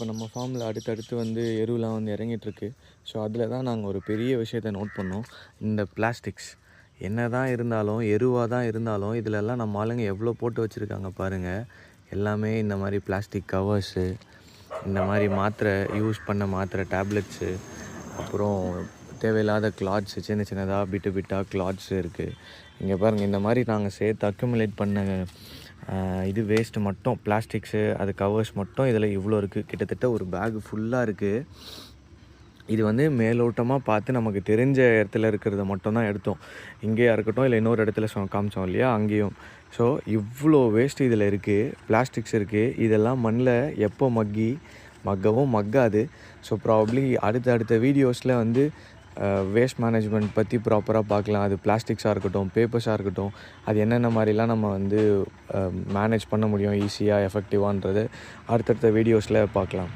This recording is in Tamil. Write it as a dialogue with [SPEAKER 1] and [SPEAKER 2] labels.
[SPEAKER 1] இப்போ நம்ம ஃபார்மில் அடுத்தடுத்து வந்து எருலாம் வந்து இறங்கிட்டுருக்கு. ஸோ அதில் தான் நாங்கள் ஒரு பெரிய விஷயத்த நோட் பண்ணோம். இந்த பிளாஸ்டிக்ஸ் என்ன தான் இருந்தாலும், எருவாக தான் இருந்தாலும், இதிலெல்லாம் நம்ம ஆளுங்க எவ்வளோ போட்டு வச்சுருக்காங்க பாருங்கள். எல்லாமே இந்த மாதிரி பிளாஸ்டிக் கவர்ஸு, இந்த மாதிரி மாத்திரை, யூஸ் பண்ண மாத்திரை டேப்லெட்ஸு, அப்புறம் தேவையில்லாத கிளாத்ஸு, சின்ன சின்னதாக பிட்டாக கிளாத்ஸு இருக்குது. இங்கே பாருங்கள், இந்த மாதிரி நாங்கள் சேர்த்து அக்யூமுலேட் பண்ண இது வேஸ்ட்டு மட்டும் பிளாஸ்டிக்ஸு, அது கவர்ஸ் மட்டும் இதில் இவ்வளோ இருக்குது. கிட்டத்தட்ட ஒரு பேக் ஃபுல்லாக இருக்குது. இது வந்து மேலோட்டமாக பார்த்து நமக்கு தெரிஞ்ச இடத்துல இருக்கிறத மட்டும் தான் எடுத்தோம். இங்கேயா இருக்கட்டும், இல்லை இன்னொரு இடத்துல காமிச்சோம் இல்லையா, அங்கேயும். ஸோ இவ்வளோ வேஸ்ட்டு இதில் இருக்குது, பிளாஸ்டிக்ஸ் இருக்குது. இதெல்லாம் மண்ணில் எப்போ மக்கவும் மக்காது. ஸோ ப்ராபப்ளி அடுத்த வீடியோஸில் வந்து வேஸ்ட் மேனேஜ்மெண்ட் பற்றி ப்ராப்பராக பார்க்கலாம். அது பிளாஸ்டிக்ஸாக இருக்கட்டும், பேப்பர்ஸாக இருக்கட்டும், அது என்னென்ன மாதிரிலாம் நம்ம வந்து மேனேஜ் பண்ண முடியும் ஈஸியாக, எஃபெக்டிவான்றது அடுத்தடுத்த வீடியோஸில் பார்க்கலாம்.